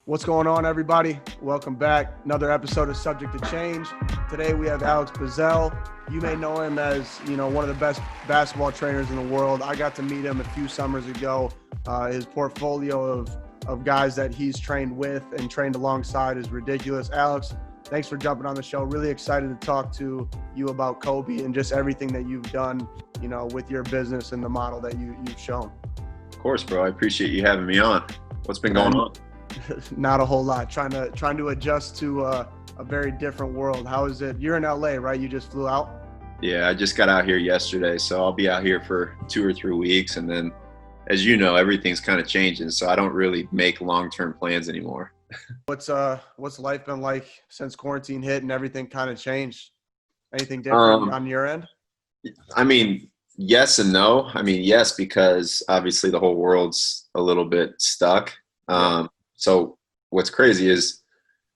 What's going on, everybody? Welcome back. Another episode of Subject to Change. Today we have Alex Bazzell. You may know him as, one of the best basketball trainers in the world. I got to meet him a few summers ago. His portfolio of guys that he's trained with and trained alongside is ridiculous. Alex, thanks for jumping on the show. Really excited to talk to you about Kobe and just everything that you've done, with your business and the model that you've shown. Of course, bro. I appreciate you having me on. What's been going on? Not a whole lot. Trying to adjust to a very different world. How is it? You're in LA, right? You just flew out? Yeah, I just got out here yesterday, so I'll be out here for 2 or 3 weeks, and then, as you know, everything's kind of changing, so I don't really make long-term plans anymore. What's life been like since quarantine hit and everything kind of changed? Anything different on your end? I mean, yes and no. I mean, yes, because obviously the whole world's a little bit stuck. So what's crazy is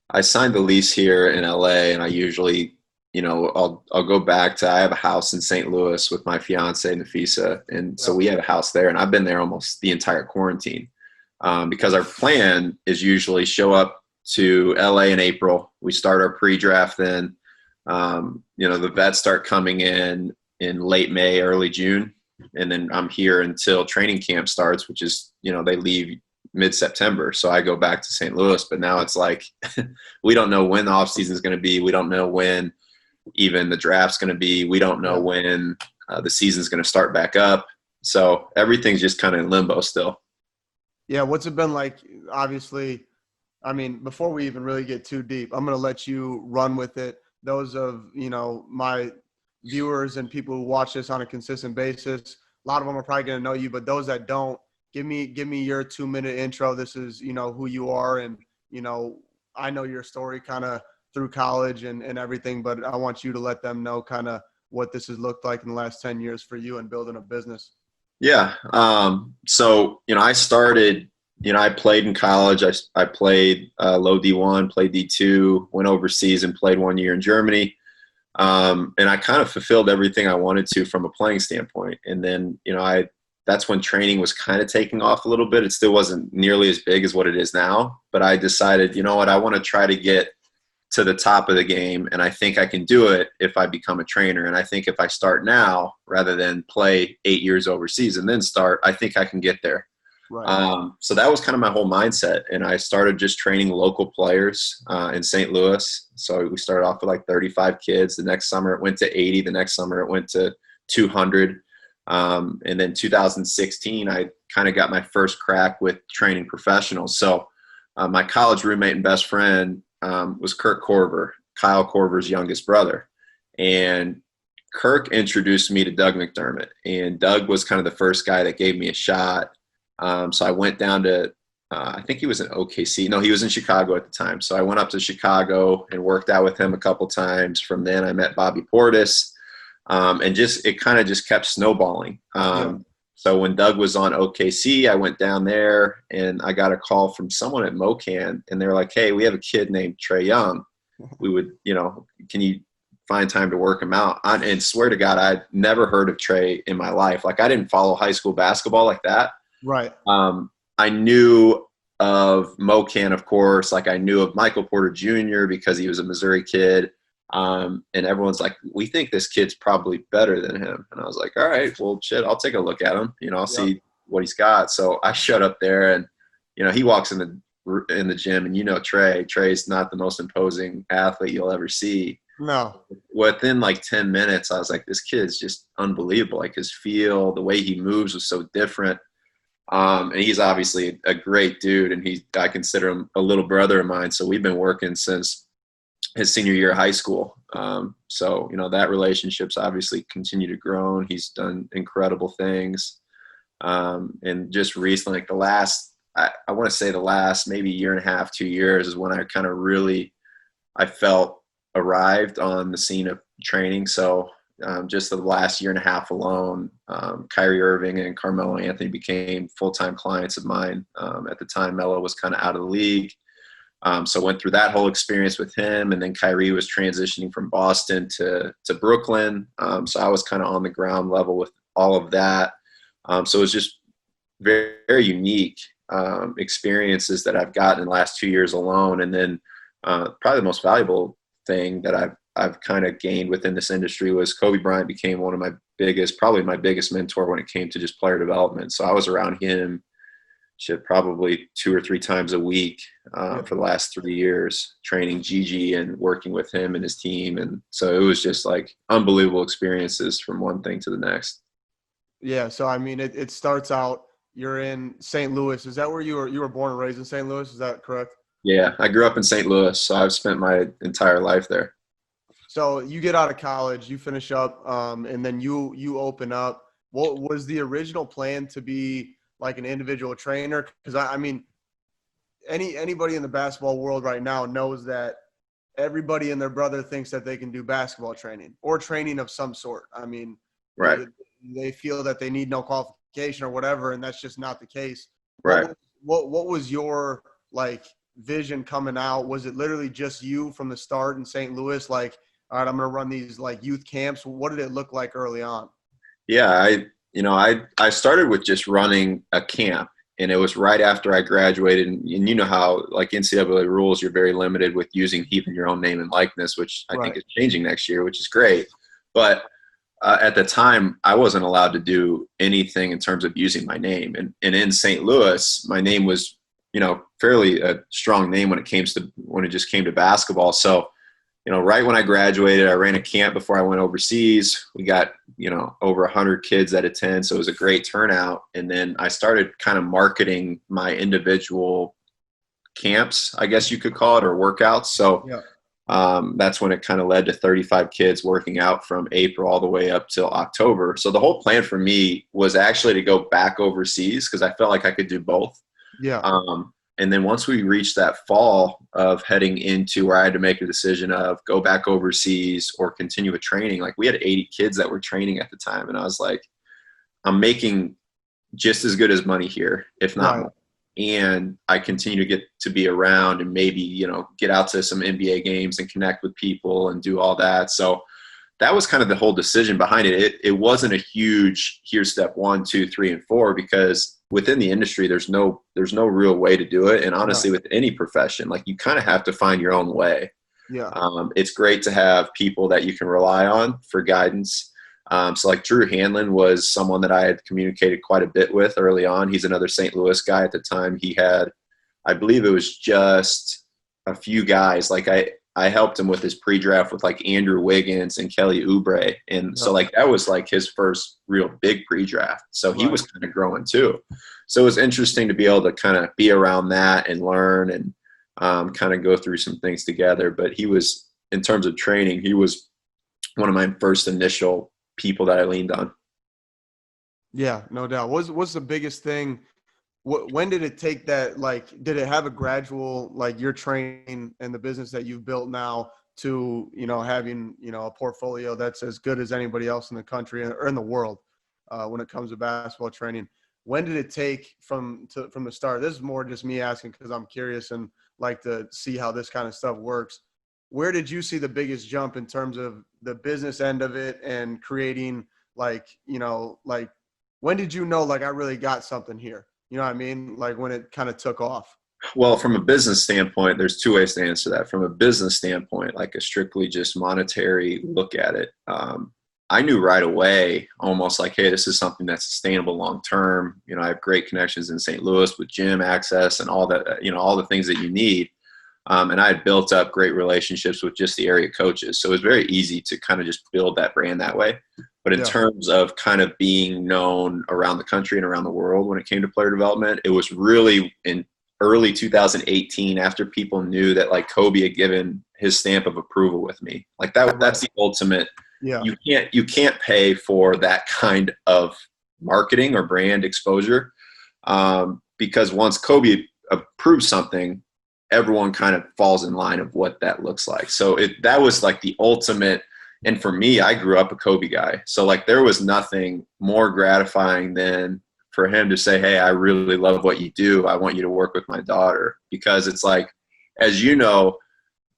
I signed the lease here in LA, and I usually, I'll go back to, I have a house in St. Louis with my fiance Nafisa. And so we have a house there, and I've been there almost the entire quarantine because our plan is usually show up to LA in April. We start our pre-draft then. The vets start coming in late May, early June. And then I'm here until training camp starts, which is, they leave mid-September. So I go back to St. Louis, but now it's like, we don't know when the off season is going to be. We don't know when even the draft's going to be. We don't know when the season's going to start back up. So everything's just kind of in limbo still. Yeah. What's it been like? Obviously, I mean, before we even really get too deep, I'm going to let you run with it. Those of, my viewers and people who watch this on a consistent basis, a lot of them are probably going to know you, but those that don't, give me your 2-minute intro. This is, who you are. And, I know your story kind of through college and everything, but I want you to let them know kind of what this has looked like in the last 10 years for you and building a business. Yeah. So, I started, I played in college. I played low D1, played D2, went overseas and played 1 year in Germany. And I kind of fulfilled everything I wanted to from a playing standpoint. And then, that's when training was kind of taking off a little bit. It still wasn't nearly as big as what it is now, but I decided, I want to try to get to the top of the game. And I think I can do it if I become a trainer. And I think if I start now, rather than play 8 years overseas and then start, I think I can get there. Right. So that was kind of my whole mindset. And I started just training local players in St. Louis. So we started off with like 35 kids. The next summer it went to 80. The next summer it went to 200. And then 2016, I kind of got my first crack with training professionals. So my college roommate and best friend was Kirk Korver, Kyle Korver's youngest brother. And Kirk introduced me to Doug McDermott. And Doug was kind of the first guy that gave me a shot. So I went down to, I think he was in OKC. No, he was in Chicago at the time. So I went up to Chicago and worked out with him a couple times. From then I met Bobby Portis. And it kind of just kept snowballing. So when Doug was on OKC, I went down there and I got a call from someone at MoCan, and they're like, "Hey, we have a kid named Trae Young. We would, can you find time to work him out?" And swear to God, I'd never heard of Trae in my life. Like, I didn't follow high school basketball like that. Right. I knew of MoCan, of course. Like, I knew of Michael Porter Jr. because he was a Missouri kid. And everyone's like, "We think this kid's probably better than him." And I was like, "All right, well, shit, I'll take a look at him. I'll see what he's got." So I showed up there, and, he walks in the gym, and Trae's not the most imposing athlete you'll ever see. No. Within like 10 minutes, I was like, this kid's just unbelievable. Like, his feel, the way he moves was so different. And he's obviously a great dude, and I consider him a little brother of mine. So we've been working since his senior year of high school. So, that relationship's obviously continued to grow, and he's done incredible things. And just recently, like I want to say the last maybe year and a half, 2 years is when I kind of really, I felt arrived on the scene of training. So just the last year and a half alone, Kyrie Irving and Carmelo Anthony became full-time clients of mine. At the time, Melo was kind of out of the league. So I went through that whole experience with him, and then Kyrie was transitioning from Boston to Brooklyn. So I was kind of on the ground level with all of that. So it was just very, very unique. experiences that I've gotten in the last 2 years alone. And then probably the most valuable thing that I've kind of gained within this industry was Kobe Bryant became one of probably my biggest mentor when it came to just player development. So I was around him probably 2 or 3 times a week for the last 3 years, training Gigi and working with him and his team. And so it was just like unbelievable experiences from one thing to the next. Yeah. So, I mean, it starts out, you're in St. Louis. Is that where you were born and raised in St. Louis? Is that correct? Yeah, I grew up in St. Louis, so I've spent my entire life there. So you get out of college, you finish up, and then you open up. What was the original plan to be like an individual trainer? Because I mean, anybody in the basketball world right now knows that everybody and their brother thinks that they can do basketball training or training of some sort. I mean, Right. they feel that they need no qualification or whatever, and that's just not the case. Right. What was your like vision coming out? Was it literally just you from the start in St. Louis? Like, all right, I'm going to run these like youth camps. What did it look like early on? Yeah, I started with just running a camp, and it was right after I graduated. And you know how like NCAA rules, you're very limited with using even your own name and likeness, which I think is changing next year, which is great. But at the time, I wasn't allowed to do anything in terms of using my name. And in St. Louis, my name was, fairly a strong name when it just came to basketball. So, right when I graduated, I ran a camp before I went overseas. We got, over 100 kids that attend. So it was a great turnout. And then I started kind of marketing my individual camps, I guess you could call it, or workouts. So that's when it kind of led to 35 kids working out from April all the way up till October. So the whole plan for me was actually to go back overseas because I felt like I could do both. Yeah. And then once we reached that fall of heading into where I had to make a decision of go back overseas or continue with training, like we had 80 kids that were training at the time. And I was like, I'm making just as good as money here, if not more. And I continue to get to be around and maybe, get out to some NBA games and connect with people and do all that. So that was kind of the whole decision behind it. It wasn't a huge, here's step 1, 2, 3, and 4, because within the industry, there's no real way to do it. And honestly, with any profession, like you kind of have to find your own way. Yeah. It's great to have people that you can rely on for guidance. So like Drew Hanlon was someone that I had communicated quite a bit with early on. He's another St. Louis guy at the time. He had, I believe it was just a few guys. Like I helped him with his pre-draft with like Andrew Wiggins and Kelly Oubre. And so like that was like his first real big pre-draft. So he was kind of growing too. So it was interesting to be able to kind of be around that and learn and kind of go through some things together. But he was, in terms of training, he was one of my first initial people that I leaned on. Yeah, no doubt. What's the biggest thing? When did it take that? Like, did it have a gradual, like your training and the business that you've built now to, having, a portfolio that's as good as anybody else in the country or in the world when it comes to basketball training? When did it take from the start? This is more just me asking because I'm curious and like to see how this kind of stuff works. Where did you see the biggest jump in terms of the business end of it and creating like when did you know, like, I really got something here? You know what I mean? Like when it kind of took off. Well, from a business standpoint, there's 2 ways to answer that. From a business standpoint, like a strictly just monetary look at it, I knew right away, almost like, hey, this is something that's sustainable long-term. I have great connections in St. Louis with gym access and all that, all the things that you need. And I had built up great relationships with just the area coaches. So it was very easy to kind of just build that brand that way. But in terms of kind of being known around the country and around the world when it came to player development, it was really in early 2018 after people knew that like Kobe had given his stamp of approval with me. Like that's the ultimate. Yeah. You can't pay for that kind of marketing or brand exposure because once Kobe approves something, everyone kind of falls in line of what that looks like. So that was like the ultimate. And for me, I grew up a Kobe guy. So like there was nothing more gratifying than for him to say, hey, I really love what you do. I want you to work with my daughter. Because it's like, as you know,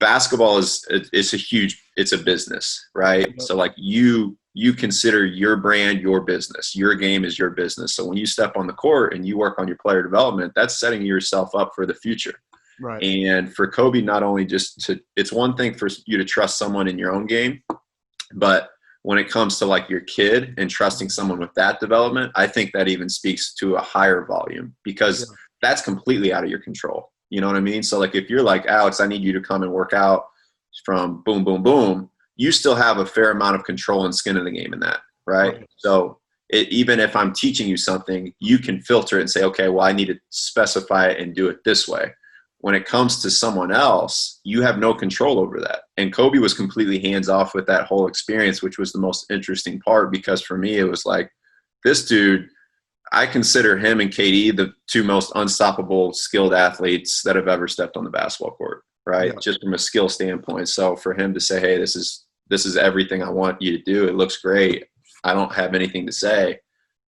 basketball it's a business, right? So like you you consider your brand your business. Your game is your business. So when you step on the court and you work on your player development, that's setting yourself up for the future. Right. And for Kobe, not only it's one thing for you to trust someone in your own game, but when it comes to like your kid and trusting someone with that development, I think that even speaks to a higher volume, because that's completely out of your control. You know what I mean? So like, if you're like, Alex, I need you to come and work out from boom, boom, boom, you still have a fair amount of control and skin in the game in that. Right. So even if I'm teaching you something, you can filter it and say, okay, well, I need to specify it and do it this way. When it comes to someone else, you have no control over that. And Kobe was completely hands off with that whole experience, which was the most interesting part, because for me, it was like, this dude, I consider him and KD the two most unstoppable skilled athletes that have ever stepped on the basketball court, right? Yeah. Just from a skill standpoint. So for him to say, hey, this is everything I want you to do. It looks great. I don't have anything to say.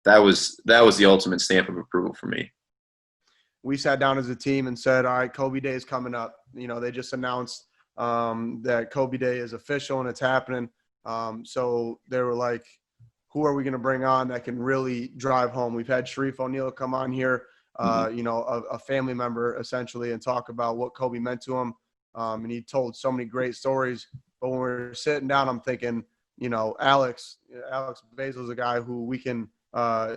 That was the ultimate stamp of approval for me. We sat down as a team and said, all right, Kobe Day is coming up. You know, they just announced that Kobe Day is official and it's happening. So they were like, who are we going to bring on that can really drive home? We've had Sharif O'Neal come on here, you know, a family member essentially, and talk about what Kobe meant to him. And he told so many great stories. But when we're sitting down, I'm thinking, you know, Alex Bazzell is a guy who we can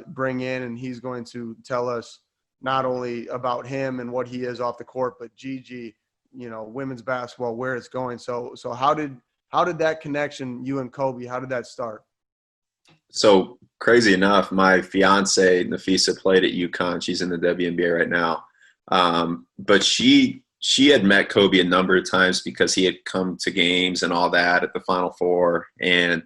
bring in, and he's going to tell us not only about him and what he is off the court, but Gigi, you know, women's basketball, where it's going. So how did that connection, you and Kobe, how did that start? So crazy enough, my fiance Nafisa played at UConn. She's in the WNBA right now. But she had met Kobe a number of times because he had come to games and all that at the Final Four. And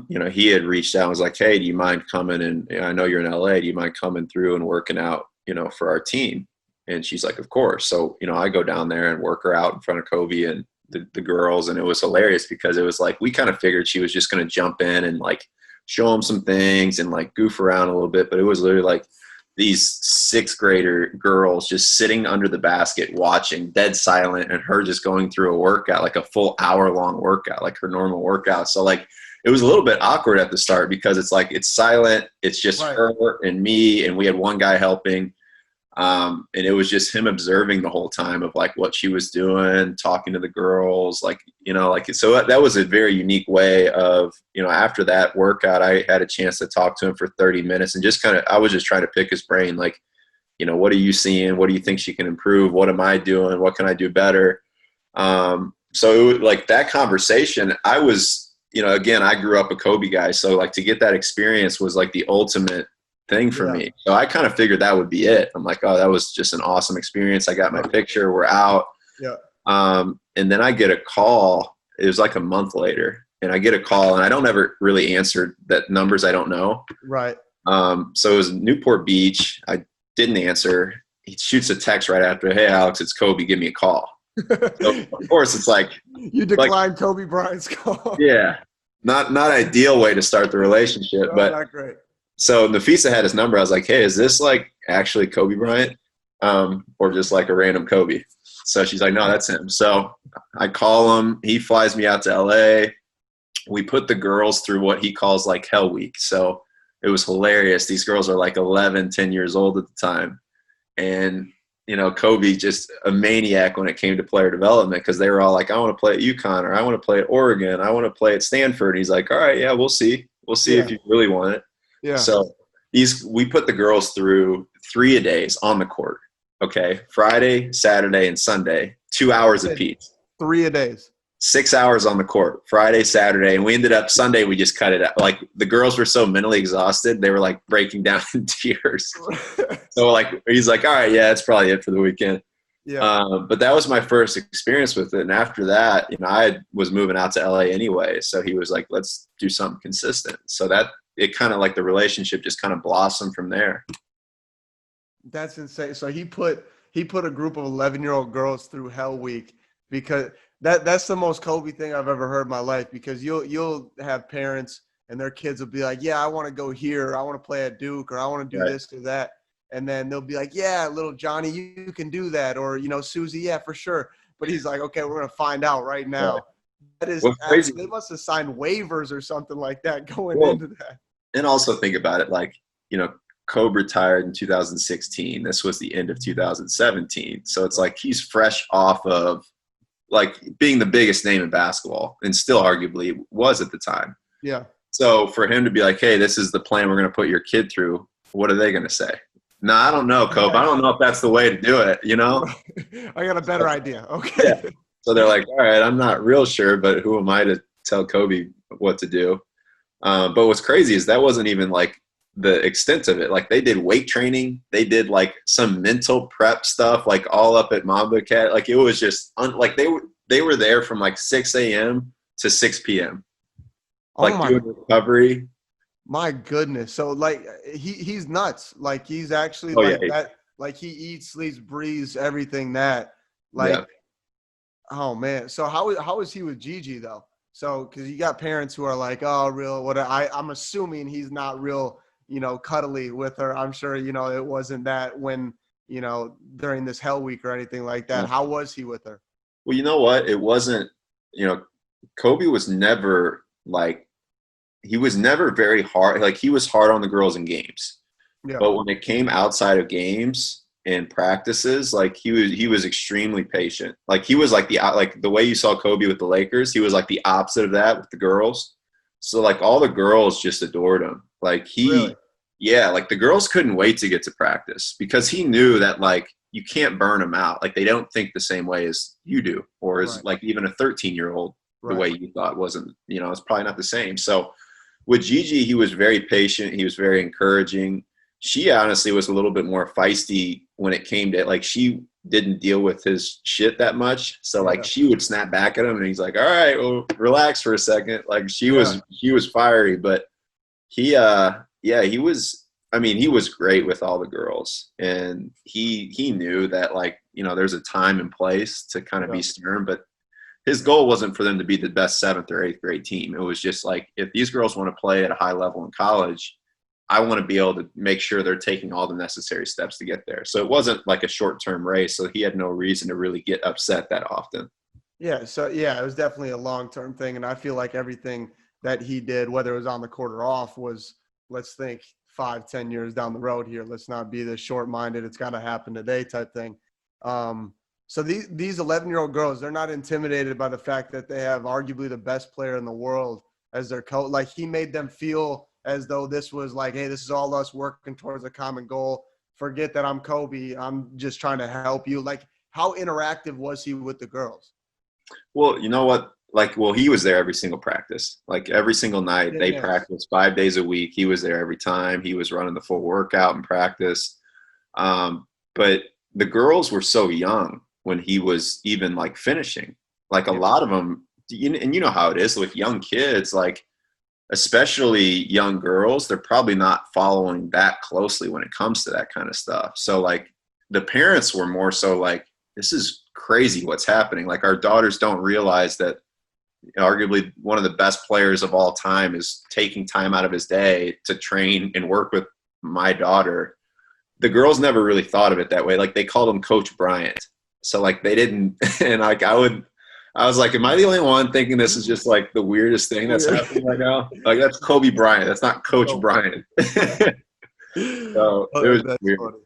you know, he had reached out and was like, hey, do you mind coming? And I know you're in LA. Do you mind coming through and working out, you know, for our team? And she's like, of course. So, you know, I go down there and work her out in front of Kobe and the girls. And it was hilarious because it was like, we kind of figured she was just going to jump in and like show them some things and like goof around a little bit. But it was literally like these sixth grader girls just sitting under the basket watching, dead silent, and her just going through a workout, like a full hour-long workout, like her normal workout. So like, it was a little bit awkward at the start because it's like, it's silent. It's just her and me, and we had one guy helping. And it was just him observing the whole time of like what she was doing, talking to the girls, like, you know, like, so that was a very unique way of, you know, after that workout, I had a chance to talk to him for 30 minutes and just I was just trying to pick his brain. Like, you know, what are you seeing? What do you think she can improve? What am I doing? What can I do better? So it was like that conversation, I was, you know, again, I grew up a Kobe guy. So like to get that experience was like the ultimate thing for me. So I kind of figured that would be it. I'm like, oh, that was just an awesome experience. I got my picture. We're out. Yeah. And then I get a call. It was like a month later. And I get a call, and I don't ever really answer that numbers I don't know. Right. So it was Newport Beach. I didn't answer. He shoots a text right after, hey, Alex, it's Kobe. Give me a call. So of course, it's like you declined Kobe Bryant's call. Yeah, not ideal way to start the relationship, no, but not great. So Nafisa had his number. I was like, hey, is this like actually Kobe Bryant, or just like a random Kobe? So she's like, no, that's him. So I call him. He flies me out to LA. We put the girls through what he calls like Hell Week. So it was hilarious. These girls are like 11, 10 years old at the time, and you know, Kobe just a maniac when it came to player development because they were all like, I want to play at UConn, or I want to play at Oregon. I want to play at Stanford. He's like, all right, yeah, we'll see. We'll see if you really want it. Yeah. So we put the girls through 3-a-days on the court. Okay. Friday, Saturday, and Sunday, 2 hours apiece. 3-a-days. 6 hours on the court, Friday, Saturday. And we ended up Sunday, we just cut it out. Like the girls were so mentally exhausted. They were like breaking down in tears. So like, he's like, all right, yeah, that's probably it for the weekend. Yeah. But that was my first experience with it. And after that, you know, I was moving out to LA anyway. So he was like, let's do something consistent. So that it kind of like the relationship just kind of blossomed from there. That's insane. So he put a group of 11-year-old girls through Hell Week because that's the most Kobe thing I've ever heard in my life, because you'll have parents and their kids will be like, yeah, I want to go here. I want to play at Duke, or I want to do this or that. And then they'll be like, yeah, little Johnny, you can do that. Or, you know, Susie, yeah, for sure. But he's like, okay, we're going to find out right now. That is What's crazy? they must have signed waivers or something like that going Well, into that. and also think about it, like, Kobe retired in 2016. This was the end of 2017. So it's like he's fresh off of like being the biggest name in basketball, and still arguably was at the time. Yeah. So for him to be like, hey, this is the plan we're going to put your kid through, what are they going to say? No, I don't know, Kobe. I don't know if that's the way to do it, I got a better idea. Okay. Yeah. So they're like, all right, I'm not real sure, but who am I to tell Kobe what to do? But what's crazy is that wasn't even like the extent of it. Like they did weight training. They did like some mental prep stuff, like all up at Mamba Cat. Like it was just like they were there from like 6 a.m. to 6 p.m. Like doing recovery. My goodness. So like he's nuts. Like he's actually that. Like he eats, sleeps, breathes, everything that. Like, yeah. Oh man. So how is he with Gigi though? So because you got parents who are like, oh, real. What I'm assuming he's not real, cuddly with her. I'm sure it wasn't that when during this hell week or anything like that. How was he with her? Well, you know what? It wasn't. Kobe was never like. He was never very hard. Like he was hard on the girls in games, but when it came outside of games and practices, like he was extremely patient. Like he was like the way you saw Kobe with the Lakers, he was like the opposite of that with the girls. So like all the girls just adored him. Like like the girls couldn't wait to get to practice because he knew that like you can't burn them out. Like they don't think the same way as you do, or as like even a 13-year-old the way you thought wasn't. It's probably not the same. So. With Gigi, he was very patient. He was very encouraging. She honestly was a little bit more feisty when it came to like she didn't deal with his shit that much. So like she would snap back at him and he's like, all right, well, relax for a second. Like she was fiery, but he was, he was great with all the girls, and he knew that like, there's a time and place to kind of be stern, but his goal wasn't for them to be the best 7th or 8th grade team. It was just like, if these girls want to play at a high level in college, I want to be able to make sure they're taking all the necessary steps to get there. So it wasn't like a short-term race. So he had no reason to really get upset that often. Yeah. So it was definitely a long-term thing. And I feel like everything that he did, whether it was on the court or off, was, let's think 5-10 years down the road here. Let's not be this short-minded, it's got to happen today type thing. So these 11-year-old girls, they're not intimidated by the fact that they have arguably the best player in the world as their coach. Like he made them feel as though this was like, hey, this is all us working towards a common goal. Forget that I'm Kobe. I'm just trying to help you. Like how interactive was he with the girls? Well, you know what? Like, he was there every single practice. Like every single night they practiced 5 days a week. He was there every time. He was running the full workout in practice. But the girls were so young when he was even like finishing, like a lot of them, and you know how it is with young kids, like especially young girls, they're probably not following that closely when it comes to that kind of stuff. So like the parents were more so like, this is crazy what's happening. Like our daughters don't realize that arguably one of the best players of all time is taking time out of his day to train and work with my daughter. The girls never really thought of it that way. Like they called him Coach Bryant. So like they didn't, and like I was like, am I the only one thinking this is just like the weirdest thing that's happening right now? Like that's Kobe Bryant. That's not Coach Bryant. So it was weird. Funny.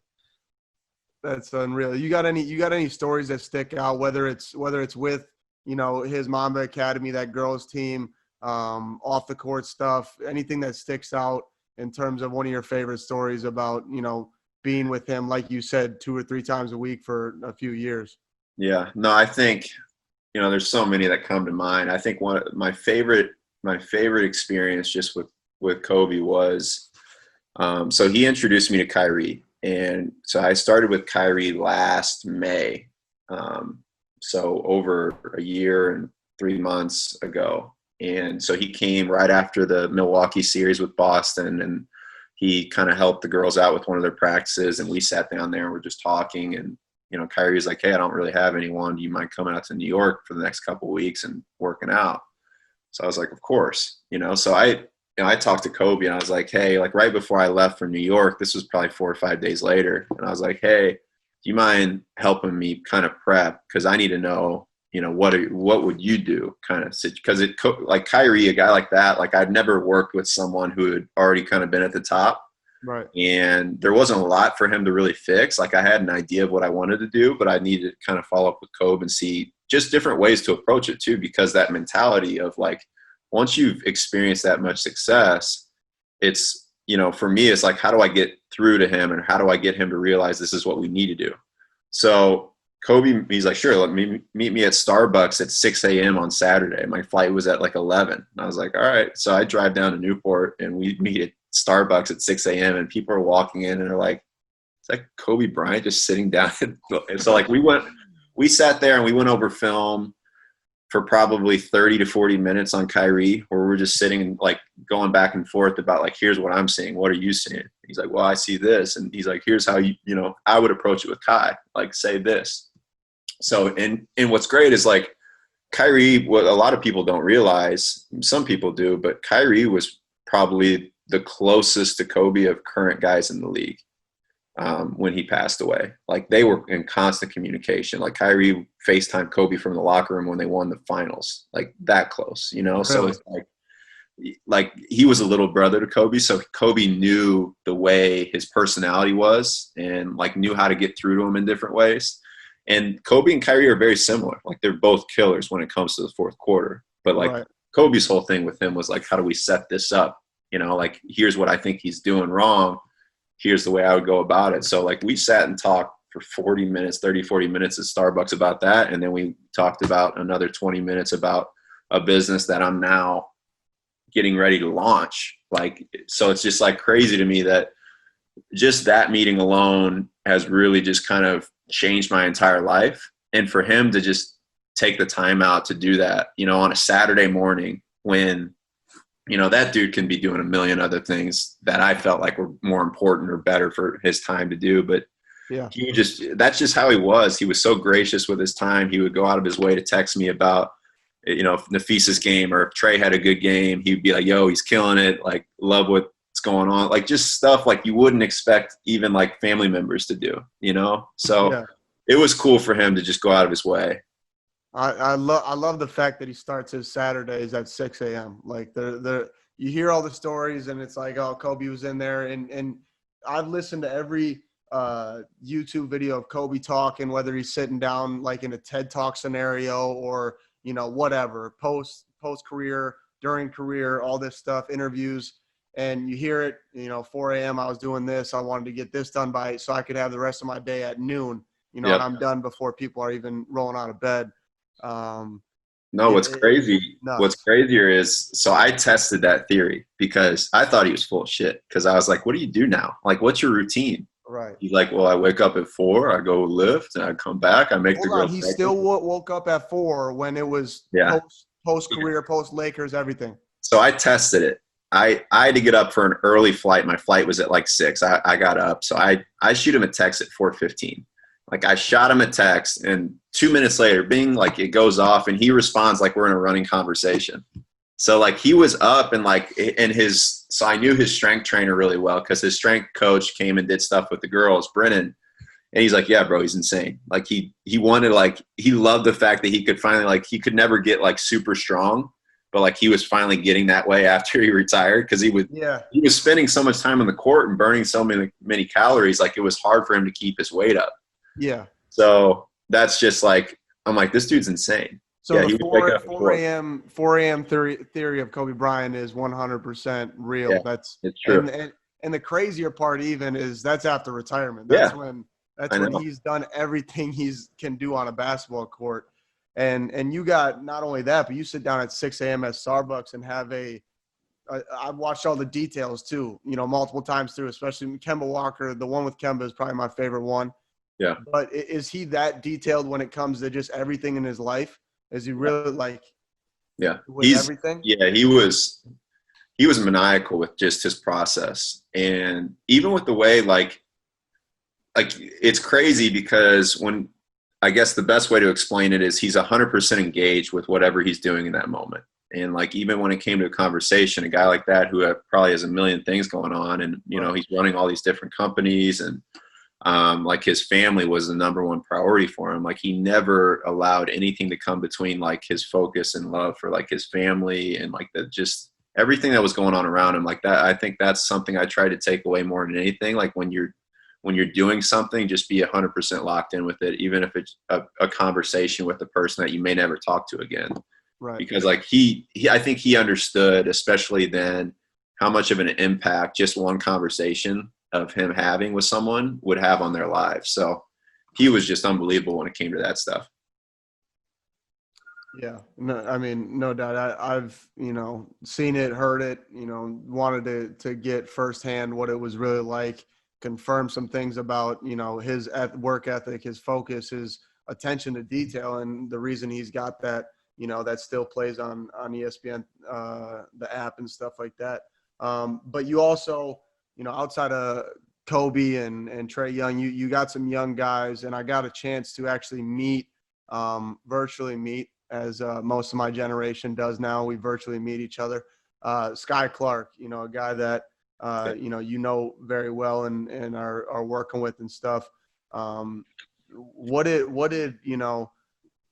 That's unreal. You got any stories that stick out, whether it's with, his Mamba Academy, that girls team, off the court stuff, anything that sticks out in terms of one of your favorite stories about, being with him, like you said, 2 or 3 times a week for a few years? Yeah, no, I think, there's so many that come to mind. I think one of my favorite experience just with Kobe was, so he introduced me to Kyrie. And so I started with Kyrie last May. So over a year and 3 months ago. And so he came right after the Milwaukee series with Boston, and he kind of helped the girls out with one of their practices, and we sat down there and we're just talking. And, Kyrie was like, hey, I don't really have anyone. Do you mind coming out to New York for the next couple of weeks and working out? So I was like, of course, so I talked to Kobe and I was like, hey, like right before I left for New York, this was probably 4 or 5 days later. And I was like, hey, do you mind helping me kind of prep? Because I need to know, what would you do kind of, because like Kyrie, a guy like that, like I'd never worked with someone who had already kind of been at the top. Right. And there wasn't a lot for him to really fix. Like I had an idea of what I wanted to do, but I needed to kind of follow up with Kobe and see just different ways to approach it too, because that mentality of like, once you've experienced that much success, it's, for me, it's like, how do I get through to him and how do I get him to realize this is what we need to do? So Kobe, he's like, sure, let me meet me at Starbucks at 6 a.m. on Saturday. My flight was at like 11. And I was like, all right. So I drive down to Newport and we meet at Starbucks at 6 a.m. and people are walking in and they're like, it's like Kobe Bryant just sitting down. And so like we sat there and we went over film for probably 30 to 40 minutes on Kyrie, where we're just sitting and like going back and forth about like, here's what I'm seeing. What are you seeing? He's like, well, I see this. And he's like, here's how I would approach it with Kai, like say this. So, and what's great is like Kyrie, what a lot of people don't realize, some people do, but Kyrie was probably the closest to Kobe of current guys in the league when he passed away. Like they were in constant communication. Like Kyrie FaceTimed Kobe from the locker room when they won the finals, like that close, Really? So it's like he was a little brother to Kobe. So Kobe knew the way his personality was and like knew how to get through to him in different ways. And Kobe and Kyrie are very similar. Like they're both killers when it comes to the fourth quarter. But like right. Kobe's whole thing with him was like, how do we set this up? Like here's what I think he's doing wrong. Here's the way I would go about it. So like we sat and talked for 40 minutes at Starbucks about that. And then we talked about another 20 minutes about a business that I'm now getting ready to launch. Like, so it's just like crazy to me that just that meeting alone has really just kind of changed my entire life. And for him to just take the time out to do that, on a Saturday morning when, that dude can be doing a million other things that I felt like were more important or better for his time to do. But yeah, that's just how he was. He was so gracious with his time. He would go out of his way to text me about, if Nafisa's game or if Trey had a good game, he'd be like, yo, he's killing it. Like, love what's going on. Like just stuff like you wouldn't expect even like family members to do, So yeah. It was cool for him to just go out of his way. I love the fact that he starts his Saturdays at 6 a.m. Like you hear all the stories and it's like, oh, Kobe was in there. And I've listened to every YouTube video of Kobe talking, whether he's sitting down like in a TED Talk scenario or, whatever, post career, during career, all this stuff, interviews. And you hear it, 4 a.m. I was doing this. I wanted to get this done so I could have the rest of my day at noon, yep. And I'm done before people are even rolling out of bed. What's crazier is, so I tested that theory because I thought he was full of shit. Because I was like, what do you do now? Like, what's your routine? Right. He's like, well, I wake up at 4, I go lift, and I come back, I make the girls. He still woke up at 4 when it was post career, post Lakers, everything. So I tested it. I had to get up for an early flight. My flight was at like 6. I got up. So I shoot him a text at 4:15. Like I shot him a text and 2 minutes later, bing, like it goes off and he responds like we're in a running conversation. So like he was up and so I knew his strength trainer really well because his strength coach came and did stuff with the girls, Brennan. And he's like, yeah, bro, he's insane. Like he wanted, like, he loved the fact that he could finally, like, he could never get like super strong, but like he was finally getting that way after he retired. Cause he was spending so much time on the court and burning so many calories. Like it was hard for him to keep his weight up. Yeah. So that's just like, I'm like, this dude's insane. So yeah, the 4 a.m. theory of Kobe Bryant is 100% real. Yeah, it's true. And the crazier part even is that's after retirement. That's when he's done everything he can do on a basketball court. And you got not only that, but you sit down at 6 a.m. at Starbucks and have I've watched all the details too, multiple times through, especially Kemba Walker. The one with Kemba is probably my favorite one. Yeah. But is he that detailed when it comes to just everything in his life? Is he really everything? Yeah, he was maniacal with just his process. And even with the way, like it's crazy because when, I guess the best way to explain it is he's 100% engaged with whatever he's doing in that moment. And like, even when it came to a conversation, a guy like that who probably has a million things going on and, he's running all these different companies and Like his family was the number one priority for him. Like he never allowed anything to come between like his focus and love for like his family and like the just everything that was going on around him like that. I think that's something I try to take away more than anything. Like when you're doing something, just be 100% locked in with it, even if it's a conversation with a person that you may never talk to again. Right. Because like I think he understood, especially then, how much of an impact just one conversation of him having with someone would have on their lives. So he was just unbelievable when it came to that stuff. Yeah, no, I mean, no doubt. I've, seen it, heard it, wanted to get firsthand what it was really like, confirm some things about, his work ethic, his focus, his attention to detail. And the reason he's got that, that still plays on ESPN, the app and stuff like that. But you also, outside of Kobe and Trae Young, you got some young guys, and I got a chance to actually virtually meet, as most of my generation does now. We virtually meet each other. Sky Clark, a guy that very well and are working with and stuff. What did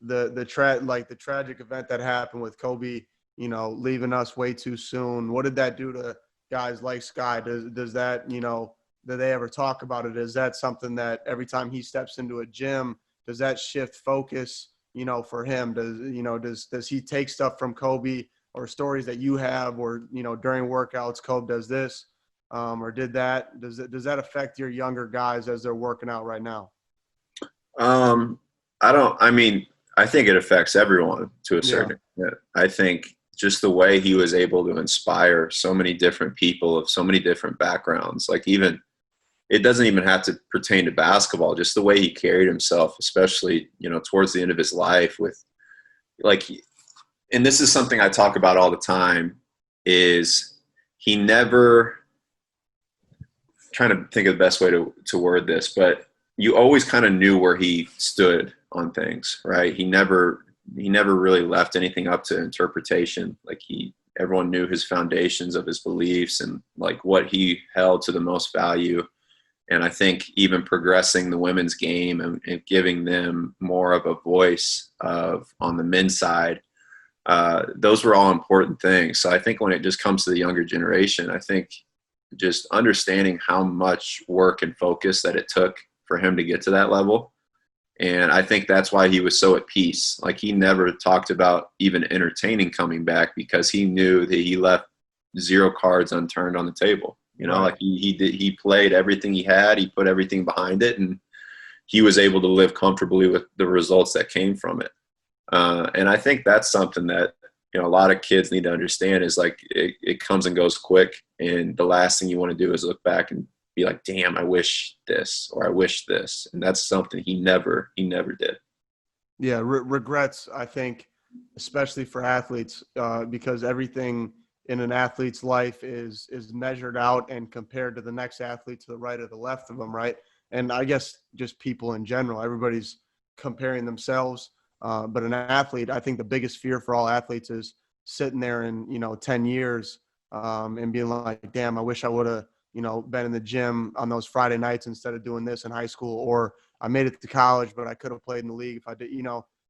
the tragic event that happened with Kobe, leaving us way too soon? What did that do to guys like Sky? Does that, do they ever talk about it? Is that something that every time he steps into a gym, does that shift focus, for him? Does he take stuff from Kobe or stories that you have, or, during workouts, Kobe does this, or does that affect your younger guys as they're working out right now? I think it affects everyone to a certain extent. I think just the way he was able to inspire so many different people of so many different backgrounds, like even it doesn't even have to pertain to basketball, just the way he carried himself, especially, towards the end of his life with like, and this is something I talk about all the time, is he never, trying to think of the best way to word this, but you always kind of knew where he stood on things, right? He never really left anything up to interpretation. Like everyone knew his foundations of his beliefs and like what he held to the most value. And I think even progressing the women's game and giving them more of a voice on the men's side, those were all important things. So I think when it just comes to the younger generation, I think just understanding how much work and focus that it took for him to get to that level. And I think that's why he was so at peace. Like he never talked about even entertaining coming back, because he knew that he left 0 cards unturned on the table. Right. Like he played everything he had, he put everything behind it, and he was able to live comfortably with the results that came from it. And I think that's something that, a lot of kids need to understand, is like it comes and goes quick. And the last thing you want to do is look back and be like, damn, I wish this, or I wish this. And that's something he never did. Yeah. Regrets, I think, especially for athletes, because everything in an athlete's life is measured out and compared to the next athlete to the right or the left of them. Right. And I guess just people in general, everybody's comparing themselves. But an athlete, I think the biggest fear for all athletes is sitting there in, 10 years and being like, damn, I wish I would have, been in the gym on those Friday nights instead of doing this in high school, or I made it to college, but I could have played in the league if I did,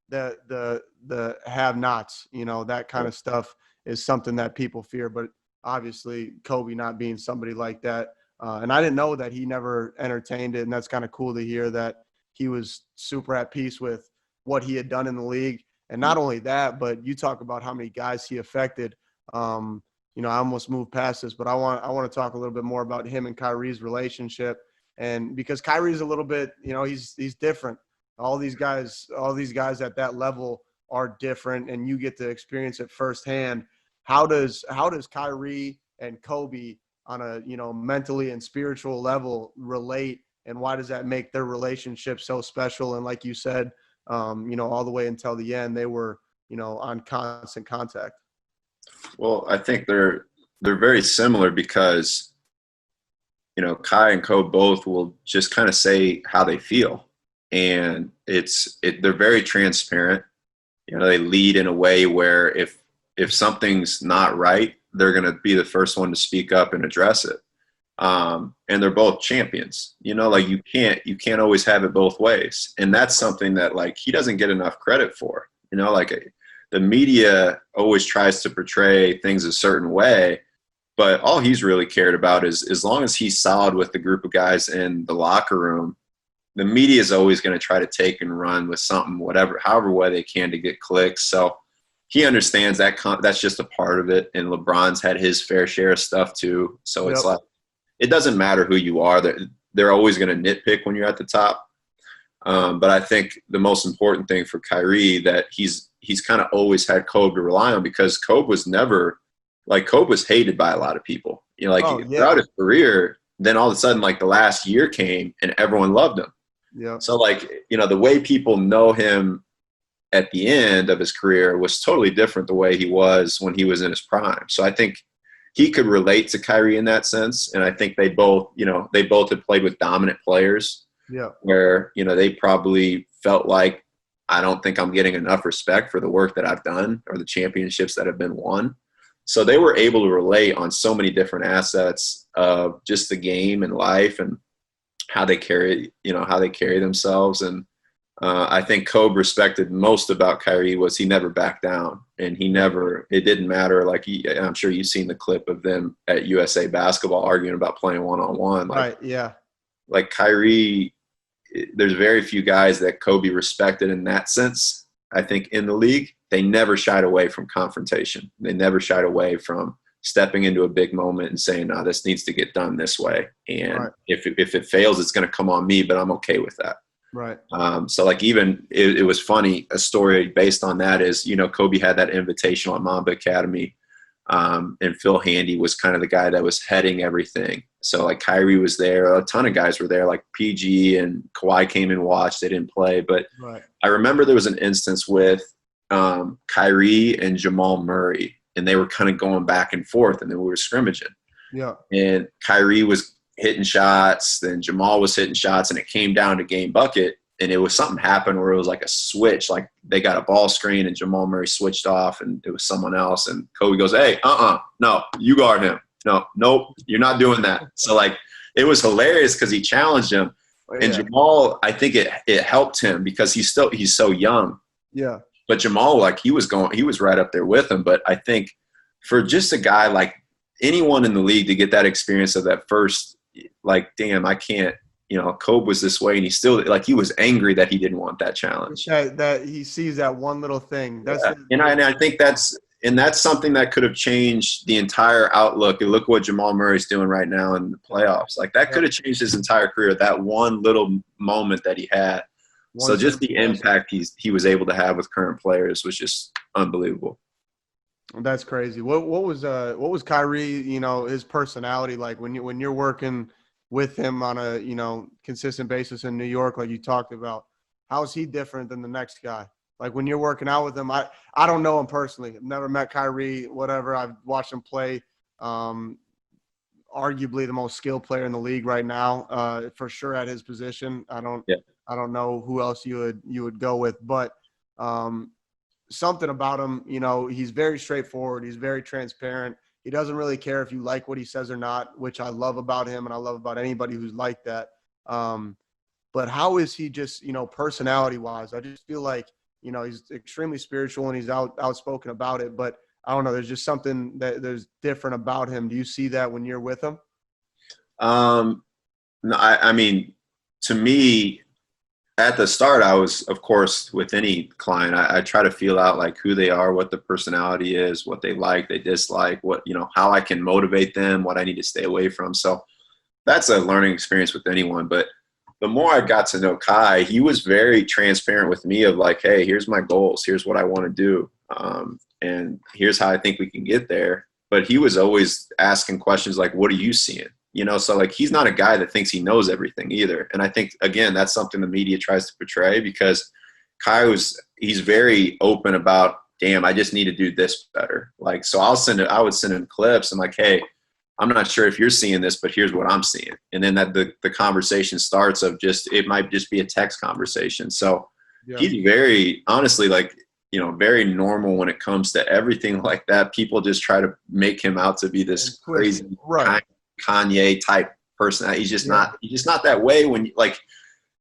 the have-nots, that kind of stuff is something that people fear. But obviously Kobe not being somebody like that. And I didn't know that he never entertained it. And that's kind of cool to hear that he was super at peace with what he had done in the league. And not only that, but you talk about how many guys he affected. I almost moved past this, but I want to talk a little bit more about him and Kyrie's relationship. And because Kyrie's a little bit, he's different. All these guys at that level are different, and you get to experience it firsthand. How does Kyrie and Kobe on a, mentally and spiritual level relate, and why does that make their relationship so special? And like you said, all the way until the end, they were, on constant contact. Well, I think they're very similar because, Kai and Kobe both will just kind of say how they feel, and they're very transparent. They lead in a way where if something's not right, they're going to be the first one to speak up and address it. And they're both champions. Like you can't always have it both ways. And that's something that like he doesn't get enough credit for. Like the media always tries to portray things a certain way, but all he's really cared about is as long as he's solid with the group of guys in the locker room, the media is always going to try to take and run with something, however way they can to get clicks. So he understands that that's just a part of it. And LeBron's had his fair share of stuff too. So it's like, it doesn't matter who you are. They're always going to nitpick when you're at the top. But I think the most important thing for Kyrie that he's kind of always had Kobe to rely on, because Kobe was hated by a lot of people. Throughout his career, then all of a sudden, like the last year came and everyone loved him. Yeah. So the way people know him at the end of his career was totally different the way he was when he was in his prime. So I think he could relate to Kyrie in that sense. And I think they both had played with dominant players. Yeah. Where, they probably felt like, I don't think I'm getting enough respect for the work that I've done or the championships that have been won. So they were able to relate on so many different assets of just the game and life and how they carry themselves. And I think Kobe respected most about Kyrie was he never backed down, and it didn't matter. Like I'm sure you've seen the clip of them at USA Basketball arguing about playing one-on-one. Right. Yeah. Like Kyrie, there's very few guys that Kobe respected in that sense. I think in the league, they never shied away from confrontation. They never shied away from stepping into a big moment and saying, no, this needs to get done this way. And if it fails, it's going to come on me, but I'm okay with that. Right. So like even it was funny, a story based on that is, Kobe had that invitational at Mamba Academy. And Phil Handy was kind of the guy that was heading everything. So like Kyrie was there, a ton of guys were there, like PG and Kawhi came and watched. They didn't play, but I remember there was an instance with Kyrie and Jamal Murray, and they were kind of going back and forth, and then we were scrimmaging. Yeah. And Kyrie was hitting shots, then Jamal was hitting shots, and it came down to game bucket. And it was something happened where it was like a switch, like they got a ball screen and Jamal Murray switched off and it was someone else. And Kobe goes, hey, no, you guard him. Nope, you're not doing that. So like, it was hilarious because he challenged him. And Jamal, I think it helped him because he's so young. Yeah. But Jamal, like he was right up there with him. But I think for just a guy like anyone in the league to get that experience of that first, like, damn, I can't, Kobe was this way, and he still he was angry that he didn't want that challenge. That he sees that one little thing. And I think that's something that could have changed the entire outlook. And look what Jamal Murray's doing right now in the playoffs. Like that could have changed his entire career. That one little moment that he had. So just the impact he was able to have with current players was just unbelievable. That's crazy. What was Kyrie? His personality like when you're working with him on a consistent basis in New York, like you talked about. How is he different than the next guy? Like when you're working out with him, I don't know him personally. I've never met Kyrie, whatever. I've watched him play. Arguably the most skilled player in the league right now, for sure at his position. I don't know who else you would go with, but something about him, he's very straightforward. He's very transparent. He doesn't really care if you like what he says or not, which I love about him and I love about anybody who's like that. But how is he just, personality-wise? I just feel like, he's extremely spiritual and he's outspoken about it. But I don't know, there's just something there's different about him. Do you see that when you're with him? No, I mean, to me, at the start, I was, of course, with any client, I try to feel out like who they are, what the personality is, what they like, they dislike, what, how I can motivate them, what I need to stay away from. So that's a learning experience with anyone. But the more I got to know Kai, he was very transparent with me of like, hey, here's my goals. Here's what I want to do. And here's how I think we can get there. But he was always asking questions like, what are you seeing? So like he's not a guy that thinks he knows everything either. And I think, again, that's something the media tries to portray because Kai he's very open about, damn, I just need to do this better. Like, so I would send him clips and like, hey, I'm not sure if you're seeing this, but here's what I'm seeing. And then that the conversation starts of it might just be a text conversation. So he's very, honestly, like, very normal when it comes to everything like that. People just try to make him out to be this crazy, Kanye type person. He's just Yeah. not that way when you, like,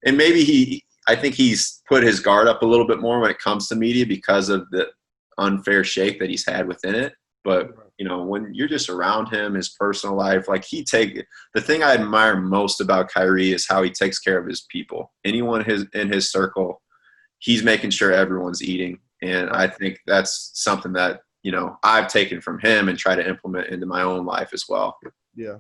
and maybe I think he's put his guard up a little bit more when it comes to media because of the unfair shake that he's had within it. But, you know, when you're just around him, his personal life, like the thing I admire most about Kyrie is how he takes care of his people. Anyone in his circle, he's making sure everyone's eating. And I think that's something that, you know, I've taken from him and try to implement into my own life as well. Yeah.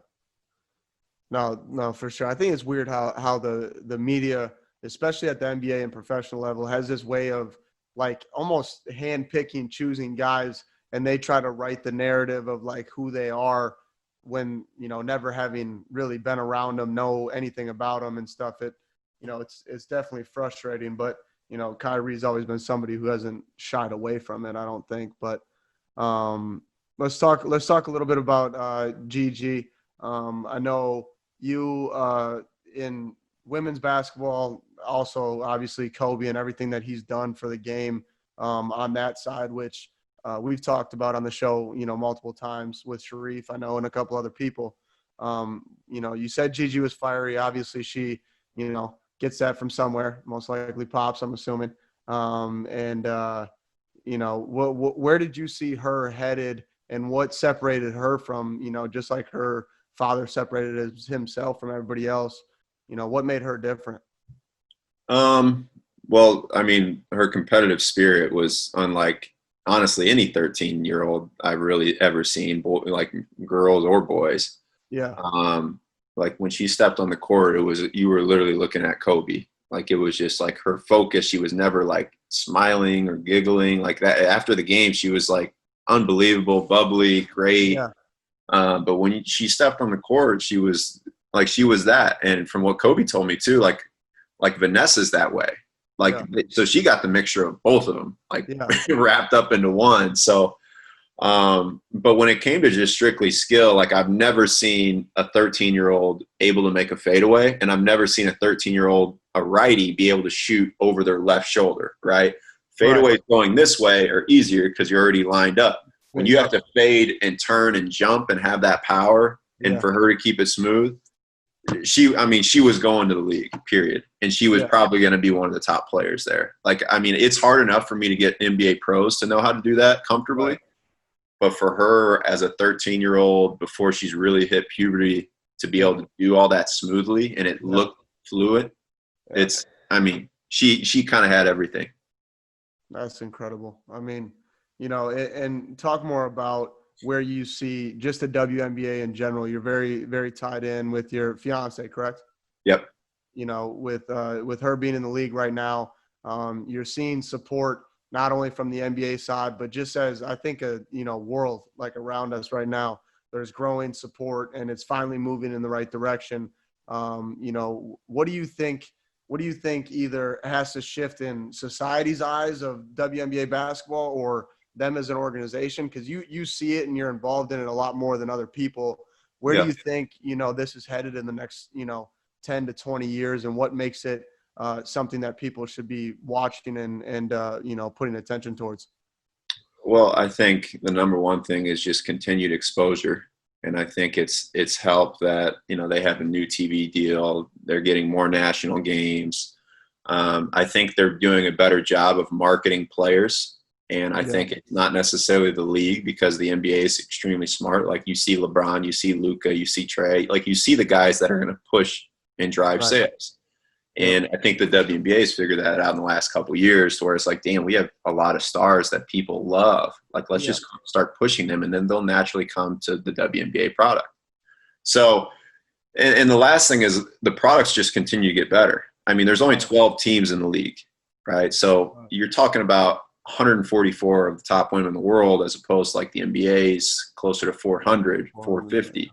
No, for sure. I think it's weird how the media, especially at the NBA and professional level, has this way of like almost hand-picking, choosing guys, and they try to write the narrative of like who they are when, you know, never having really been around them, know anything about them and stuff. You know, it's definitely frustrating, but, you know, Kyrie's always been somebody who hasn't shied away from it, I don't think. But let's talk a little bit about Gigi. I know you in women's basketball, also obviously Kobe and everything that he's done for the game on that side, which we've talked about on the show, you know, multiple times with Sharif, I know, and a couple other people. You know, you said Gigi was fiery. Obviously, she, you know, gets that from somewhere, most likely Pops, I'm assuming. You know, where did you see her headed, and what separated her from, you know, just like her father separated himself from everybody else? You know, what made her different? Well, I mean, her competitive spirit was unlike, honestly, any 13-year-old I've really ever seen, like girls or boys. Yeah. Like when she stepped on the court, you were literally looking at Kobe. Like it was just like her focus. She was never like smiling or giggling like that. After the game, she was like unbelievable, bubbly, great. Yeah. But when she stepped on the court, she was that. And from what Kobe told me too, like Vanessa's that way. Like, so she got the mixture of both of them, like wrapped up into one. So, but when it came to just strictly skill, like I've never seen a 13-year-old able to make a fadeaway, and I've never seen a 13-year-old, a righty, be able to shoot over their left shoulder, right? Fadeaways going this way are easier because you're already lined up. When you have to fade and turn and jump and have that power, and for her to keep it smooth, she was going to the league, period. And she was probably going to be one of the top players there. Like, I mean, it's hard enough for me to get NBA pros to know how to do that comfortably. But for her as a 13-year-old, before she's really hit puberty, to be able to do all that smoothly and it looked fluid, she kind of had everything. That's incredible. I mean, you know, and talk more about where you see just the WNBA in general. You're very, very tied in with your fiance, correct? Yep. You know, with her being in the league right now, you're seeing support not only from the NBA side, but just as I think world like around us right now, there's growing support and it's finally moving in the right direction. You know, what do you think either has to shift in society's eyes of WNBA basketball or them as an organization? Because you see it and you're involved in it a lot more than other people. Where do you think, you know, this is headed in the next, you know, 10 to 20 years, and what makes it something that people should be watching and you know, putting attention towards? Well, I think the number one thing is just continued exposure. And I think it's helped that, you know, they have a new TV deal. They're getting more national games. I think they're doing a better job of marketing players. And I think it's not necessarily the league, because the NBA is extremely smart. Like you see LeBron, you see Luka, you see Trey, like you see the guys that are going to push and drive sales. And I think the WNBA has figured that out in the last couple of years, where it's like, damn, we have a lot of stars that people love. Like, let's just start pushing them, and then they'll naturally come to the WNBA product. So, and the last thing is the products just continue to get better. I mean, there's only 12 teams in the league, right? So you're talking about 144 of the top women in the world, as opposed to like the NBA's closer to 400, 450.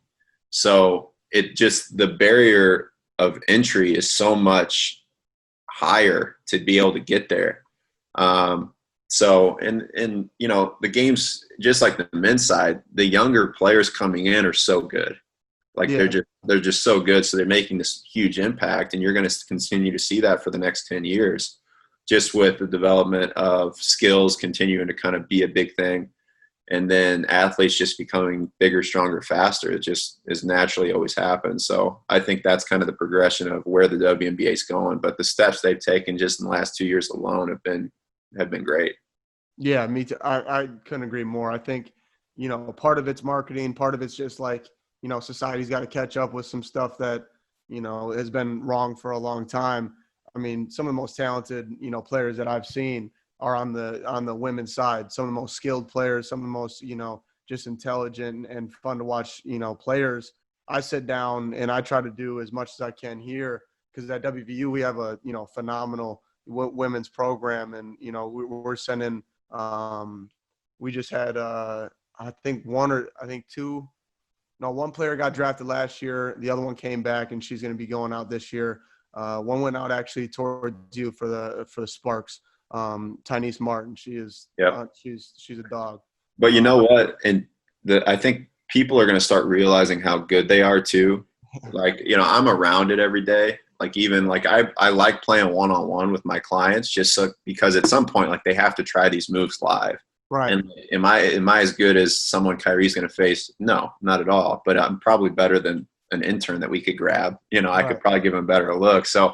So it just, the barrier of entry is so much higher to be able to get there. So, and you know, the games, just like the men's side, the younger players coming in are so good. Like they're just so good. So they're making this huge impact, and you're going to continue to see that for the next 10 years, just with the development of skills continuing to kind of be a big thing. and then athletes just becoming bigger, stronger, faster. It just is naturally always happens. So I think that's kind of the progression of where the WNBA is going. But the steps they've taken just in the last 2 years alone have been great. Yeah, me too. I couldn't agree more. I think, part of it's marketing, part of it's just like, society's got to catch up with some stuff that, has been wrong for a long time. I mean, some of the most talented, players that I've seen are on the women's side. Some of the most skilled players, some of the most, just intelligent and fun to watch, players. I sit down and I try to do as much as I can here because at WVU we have a, phenomenal women's program, and, we're sending we just had I think one player got drafted last year. The other one came back, and she's going to be going out this year. One went out actually towards you for the Sparks. Tyneese Martin. She is. Yep. She's a dog. But you know what? And I think people are going to start realizing how good they are too. Like, I'm around it every day. Like, even like I like playing one-on-one with my clients because at some point, like, they have to try these moves live. Right. And am I as good as someone Kyrie's going to face? No, not at all. But I'm probably better than an intern that we could grab. I could probably give him a better look. So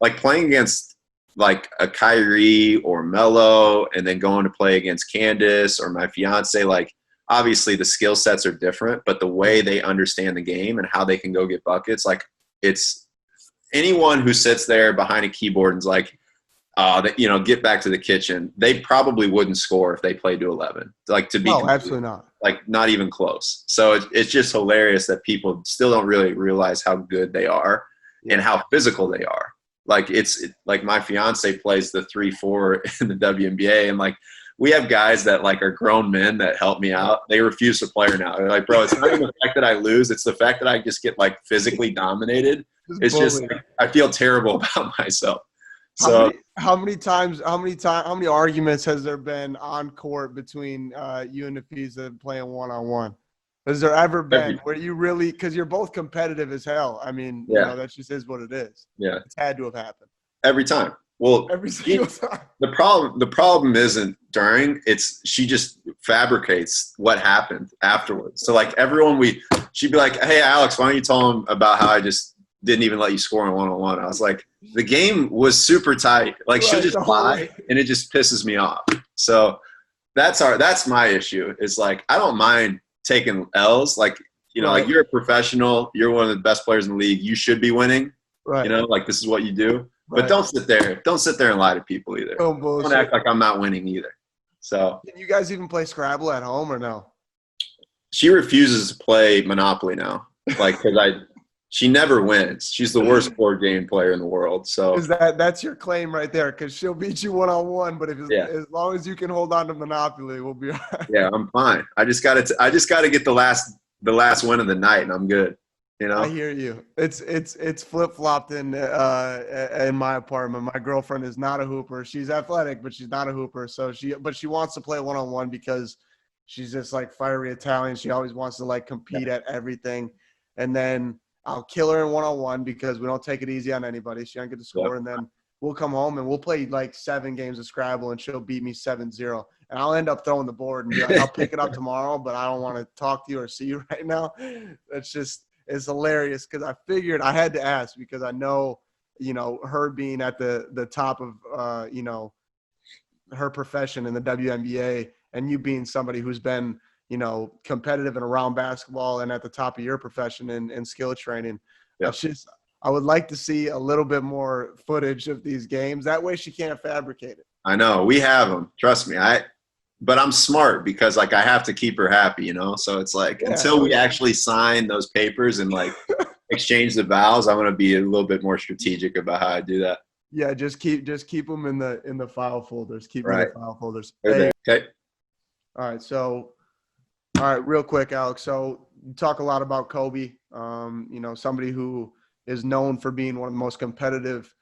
like playing against like a Kyrie or Melo and then going to play against Candace or my fiance, like, obviously the skill sets are different, but the way they understand the game and how they can go get buckets, like, it's anyone who sits there behind a keyboard and is like, get back to the kitchen. They probably wouldn't score if they played to 11. Like, to be absolutely not. Like, not even close. So it's just hilarious that people still don't really realize how good they are and how physical they are. Like, like my fiance plays the 3-4 in the WNBA, and like, we have guys that like are grown men that help me out. They refuse to play her now. They're like, bro, it's not even the fact that I lose. It's the fact that I just get like physically dominated. It's just like, I feel terrible about myself. So how many arguments has there been on court between you and Nafisa playing one-on-one? Has there ever been where you really, because you're both competitive as hell. I mean, that just is what it is. Yeah. It's had to have happened. Every time. Well, every single time. The problem isn't during, she just fabricates what happened afterwards. So like she'd be like, hey, Alex, why don't you tell him about how I just didn't even let you score in one-on-one? I was like, the game was super tight. Like, she'll just lie, and it just pisses me off. So that's my issue. Is like, I don't mind taking L's. Like, like, you're a professional. You're one of the best players in the league. You should be winning. Right. Like, this is what you do. Right. But don't sit there and lie to people either. Don't act like I'm not winning either. So, can you guys even play Scrabble at home or no? She refuses to play Monopoly now. Like, because she never wins. She's the worst board game player in the world. So that's your claim right there, because she'll beat you one-on-one. But as long as you can hold on to Monopoly, we'll be all right. Yeah, I'm fine. I just got to get the last win of the night, and I'm good. I hear you. It's flip-flopped in my apartment. My girlfriend is not a hooper. She's athletic, but she's not a hooper. So she wants to play one-on-one because she's just like fiery Italian. She always wants to like compete at everything. And then I'll kill her in one-on-one because we don't take it easy on anybody. She don't get to score. Yep. And then we'll come home and we'll play like 7 games of Scrabble, and she'll beat me 7-0. And I'll end up throwing the board and be like, I'll pick it up tomorrow, but I don't want to talk to you or see you right now. It's hilarious because I figured I had to ask, because I know, her being at the top of, her profession in the WNBA, and you being somebody who's been, competitive and around basketball and at the top of your profession in skill training. Yep. I would like to see a little bit more footage of these games. That way she can't fabricate it. I know. We have them. Trust me. But I'm smart because, like, I have to keep her happy, So it's like, until we actually sign those papers and like exchange the vows, I'm going to be a little bit more strategic about how I do that. Yeah, just keep them in the file folders. Keep them in the file folders. Hey. Okay. All right. So, real quick, Alex. So you talk a lot about Kobe. Somebody who is known for being one of the most competitive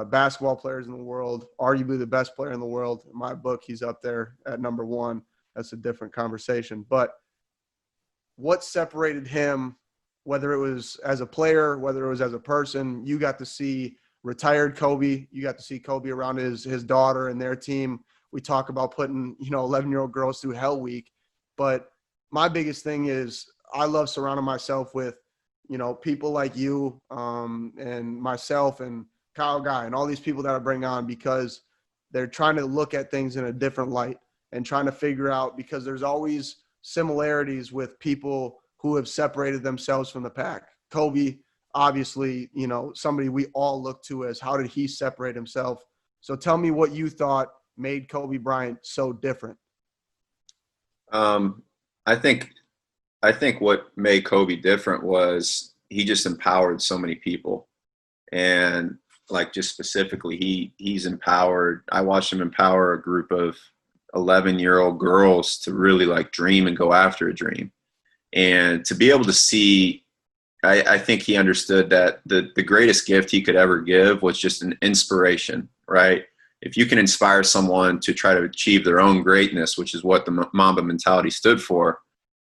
basketball players in the world, arguably the best player in the world. In my book, he's up there at number 1. That's a different conversation. But what separated him, whether it was as a player, whether it was as a person? You got to see retired Kobe. You got to see Kobe around his daughter and their team. We talk about putting, 11-year-old girls through hell week. But my biggest thing is I love surrounding myself with, people like you and myself and Kyle Guy and all these people that I bring on, because they're trying to look at things in a different light and trying to figure out, because there's always similarities with people who have separated themselves from the pack. Kobe, obviously, somebody we all look to as how did he separate himself? So tell me what you thought made Kobe Bryant so different. I think what made Kobe different was he just empowered so many people. And like just specifically, he's empowered. I watched him empower a group of 11-year-old girls to really like dream and go after a dream. And to be able to see, I think he understood that the greatest gift he could ever give was just an inspiration, right? If you can inspire someone to try to achieve their own greatness, which is what the Mamba Mentality stood for,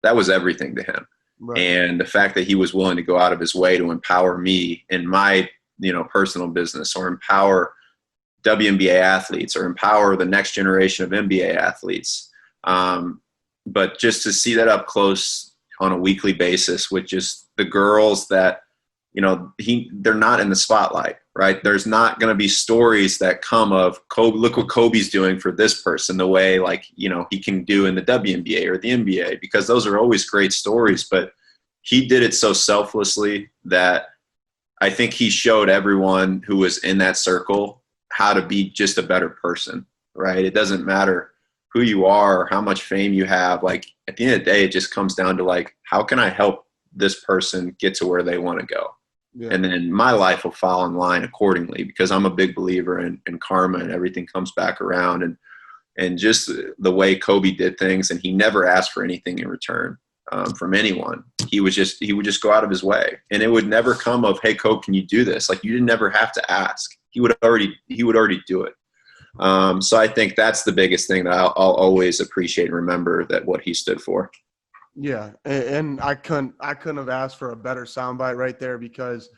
that was everything to him. Right. And the fact that he was willing to go out of his way to empower me in my, personal business, or empower WNBA athletes, or empower the next generation of NBA athletes. But just to see that up close on a weekly basis with just the girls that, they're not in the spotlight, right? There's not going to be stories that come of Kobe, look what Kobe's doing for this person, the way he can do in the WNBA or the NBA, because those are always great stories. But he did it so selflessly that I think he showed everyone who was in that circle how to be just a better person, right? It doesn't matter who you are or how much fame you have. Like at the end of the day, it just comes down to like, how can I help this person get to where they want to go? Yeah. And then my life will fall in line accordingly, because I'm a big believer in karma, and everything comes back around. And just the way Kobe did things, and he never asked for anything in return from anyone. He would just go out of his way, and it would never come of, hey, Kobe, can you do this? Like, you didn't never have to ask. He would already do it. So I think that's the biggest thing that I'll always appreciate and remember, that what he stood for. Yeah, and I couldn't have asked for a better soundbite right there, because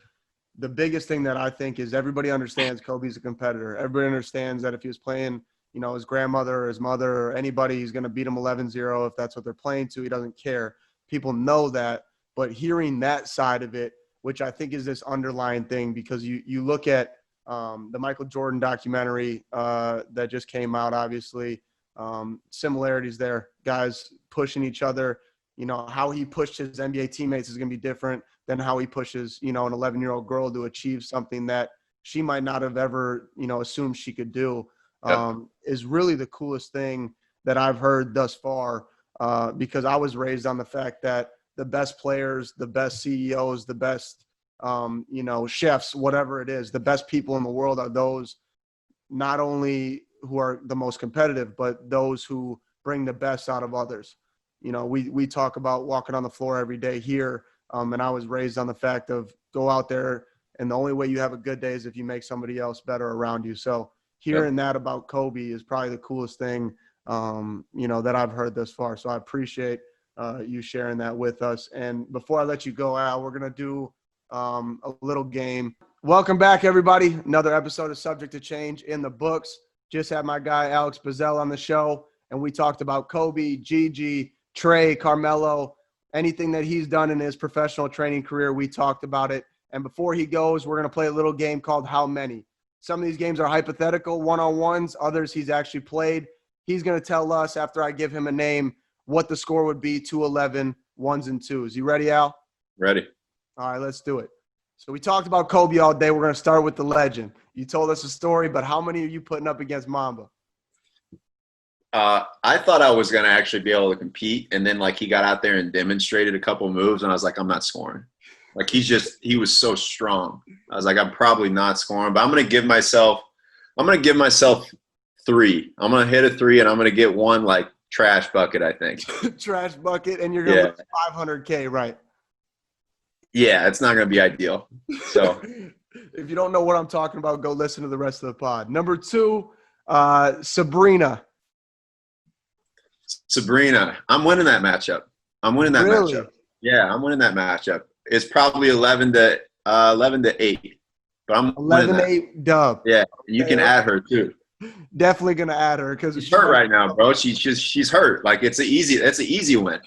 the biggest thing that I think is everybody understands Kobe's a competitor. Everybody understands that if he was playing, his grandmother or his mother or anybody, he's going to beat him 11-0 if that's what they're playing to. He doesn't care. People know that. But hearing that side of it, which I think is this underlying thing, because you look at the Michael Jordan documentary that just came out, obviously, similarities there, guys pushing each other. How he pushed his NBA teammates is going to be different than how he pushes, an 11-year-old girl to achieve something that she might not have ever, assumed she could do. Is really the coolest thing that I've heard thus far, because I was raised on the fact that the best players, the best CEOs, the best, chefs, whatever it is, the best people in the world are those not only who are the most competitive, but those who bring the best out of others. We talk about walking on the floor every day here, and I was raised on the fact of go out there, and the only way you have a good day is if you make somebody else better around you. So hearing that about Kobe is probably the coolest thing, that I've heard thus far. So I appreciate you sharing that with us. And before I let you go, Al, we're going to do a little game. Welcome back, everybody. Another episode of Subject to Change in the books. Just had my guy Alex Bazzell on the show, and we talked about Kobe, Gigi, Trey, Carmelo, anything that he's done in his professional training career. We talked about it. And before he goes, we're going to play a little game called How Many. Some of these games are hypothetical, one-on-ones. Others he's actually played. He's going to tell us, after I give him a name, what the score would be, 2-11, ones and twos. You ready, Al? Ready. All right, let's do it. So we talked about Kobe all day. We're going to start with the legend. You told us a story, but how many are you putting up against Mamba? I thought I was going to actually be able to compete, and then he got out there and demonstrated a couple moves, and I was like, I'm not scoring. He was so strong. I was like, I'm probably not scoring, but I'm going to give myself 3. I'm going to hit a 3, and I'm going to get one trash bucket, I think. Trash bucket, and you're going to lose $500K, right? Yeah, it's not going to be ideal. So if you don't know what I'm talking about, go listen to the rest of the pod. Number 2, Sabrina. I'm winning that matchup. Matchup. Yeah, I'm winning that matchup. It's probably 11-8, but I'm 11-8 dub. Yeah, and you can add her too. Definitely gonna add her because She's hurt right now, bro. She's hurt. Like it's an easy win.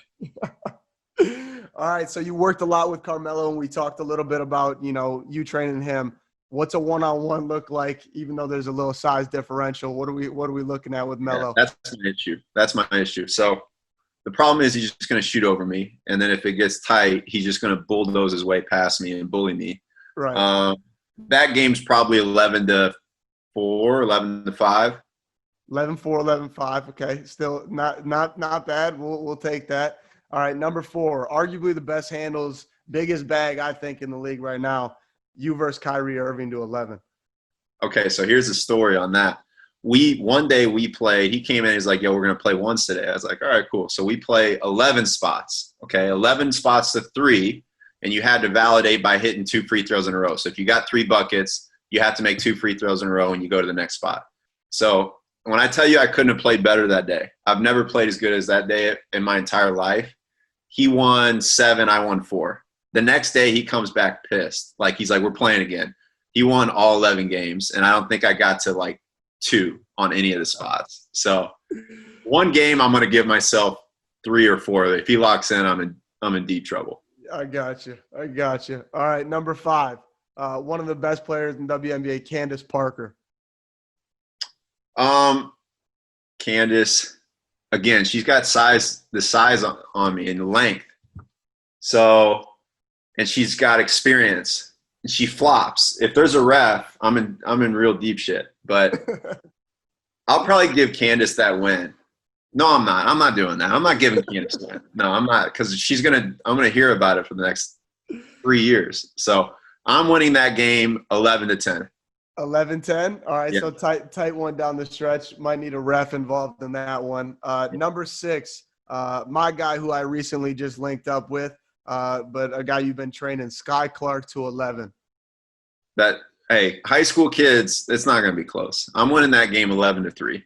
All right, so you worked a lot with Carmelo, and we talked a little bit about you training him. What's a one-on-one look like? Even though there's a little size differential, what are we looking at with Melo? Yeah, that's my issue. So the problem is he's just going to shoot over me, and then if it gets tight, he's just going to bulldoze his way past me and bully me. Right. That game's probably 11-4, 11-5. 11-4, 11-5. Okay, still not bad. We'll take that. All right, number 4, arguably the best handles, biggest bag I think in the league right now. You versus Kyrie Irving to 11. Okay, so here's the story on that. One day we played. He came in. He's like, "Yo, we're gonna play ones today." I was like, "All right, cool." So we play 11 spots. Okay, 11 spots to 3, and you had to validate by hitting 2 free throws in a row. So if you got 3 buckets, you have to make 2 free throws in a row, and you go to the next spot. So when I tell you I couldn't have played better that day, I've never played as good as that day in my entire life. He won 7, I won 4. The next day he comes back pissed. Like he's like, "We're playing again." He won all 11 games, and I don't think I got to like 2 on any of the spots. So one game I'm going to give myself 3 or 4. If he locks in, I'm in deep trouble. I got you. All right, number 5. One of the best players in WNBA, Candace Parker. Candace, again, she's got the size on me and length. So, and she's got experience. And she flops. If there's a ref, I'm in real deep shit. But I'll probably give Candace that win. No, I'm not. I'm not doing that. I'm not giving Candace the win. No, I'm not, because I'm gonna hear about it for the next 3 years. So I'm winning that game 11-10. 11-10. All right, Yeah. so tight one down the stretch. Might need a ref involved in that one. Number 6, my guy who I recently just linked up with, but a guy you've been training, Sky Clark to 11. Hey, high school kids, it's not going to be close. I'm winning that game 11-3.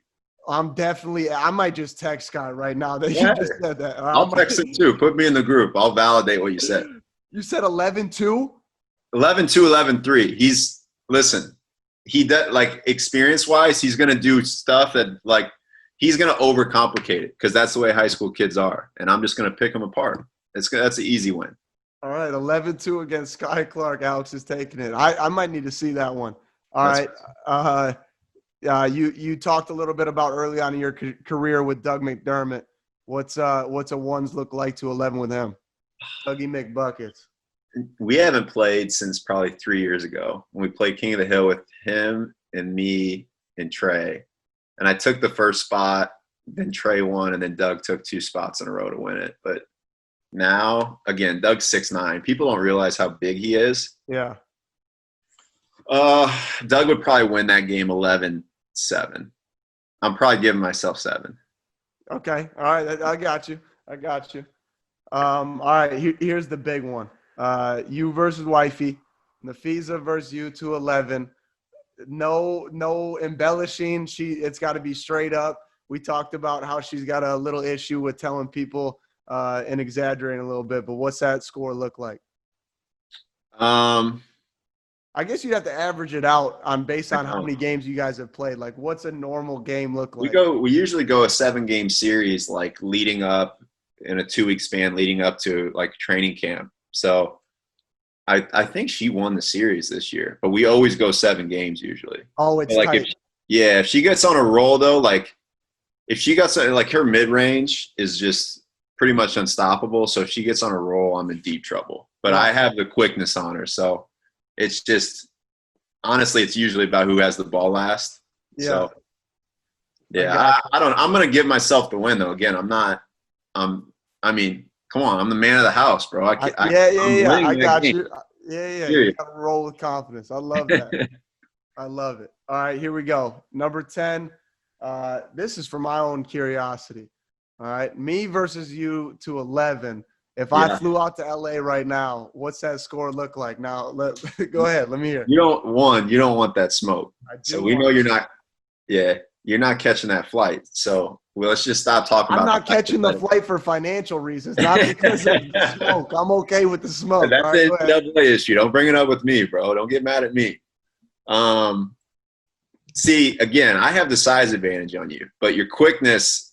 I might just text Sky right now that you just said that. I'll text him too. Put me in the group. I'll validate what you said. You said 11-2? 11-2, 11-3. Listen, he does, like, experience-wise, he's going to do stuff that, like, he's going to overcomplicate it because that's the way high school kids are. And I'm just going to pick him apart. That's an easy win. All right, 11-2 against Sky Clark. Alex is taking it. I might need to see that one. All right. You talked a little bit about early on in your career with Doug McDermott. What's a ones look like to 11 with him? Dougie McBuckets. We haven't played since probably 3 years ago when we played King of the Hill with him and me and Trey. And I took the first spot, then Trey won, and then Doug took 2 spots in a row to win it. But now, again, Doug's 6'9". People don't realize how big he is. Yeah. Doug would probably win that game 11-7. I'm probably giving myself 7. Okay. All right. I got you. All right. Here's the big one. You versus wifey. Nafisa versus you to 11. No embellishing. It's got to be straight up. We talked about how she's got a little issue with telling people and exaggerating a little bit, but what's that score look like? I guess you'd have to average it out based on how many games you guys have played. Like, what's a normal game look like? We usually go a 7-game series, like leading up in a 2-week span, leading up to like training camp. So I think she won the series this year, but we always go 7 games usually. Oh, it's like tight. If she gets on a roll though, like if she got something like her mid range is just pretty much unstoppable. So if she gets on a roll, I'm in deep trouble. But I have the quickness on her, so it's just honestly, it's usually about who has the ball last. Yeah. So yeah, I'm gonna give myself the win though. Again, I'm not. I mean, come on, I'm the man of the house, bro. I got you. Yeah. You gotta roll with confidence. I love that. I love it. All right, here we go. Number 10. This is for my own curiosity. All right, me versus you to 11. If I flew out to LA right now, what's that score look like? Now, go ahead. Let me hear. You don't want that smoke. So we know you're not. Yeah, you're not catching that flight. So let's just stop talking about. I'm not catching the flight for financial reasons, not because of the smoke. I'm okay with the smoke. That's the NCAA issue. Don't bring it up with me, bro. Don't get mad at me. See, again, I have the size advantage on you, but your quickness,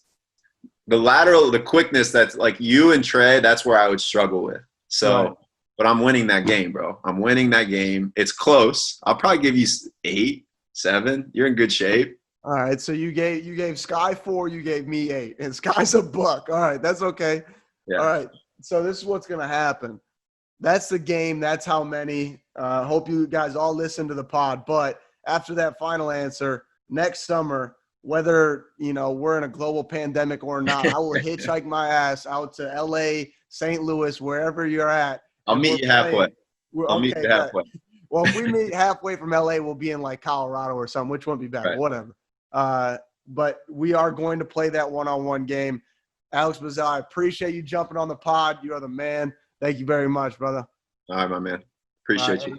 the quickness that's like you and Trey, that's where I would struggle with. So, Right. but I'm winning that game, bro. I'm winning that game. It's close. I'll probably give you 8, 7. You're in good shape. All right. So you gave Sky 4, you gave me 8, and Sky's a buck. All right. That's okay. Yeah. All right. So this is what's going to happen. That's the game. That's how many. Hope you guys all listen to the pod. But after that final answer, next summer, whether we're in a global pandemic or not, I will hitchhike my ass out to LA, St. Louis, wherever you're at. I'll meet you halfway. I'll meet you halfway. Well, if we meet halfway from LA, we'll be in like Colorado or something, which won't be bad, Right. whatever. But we are going to play that one-on-one game. Alex Bazzell, I appreciate you jumping on the pod. You are the man. Thank you very much, brother. All right, my man. Appreciate you.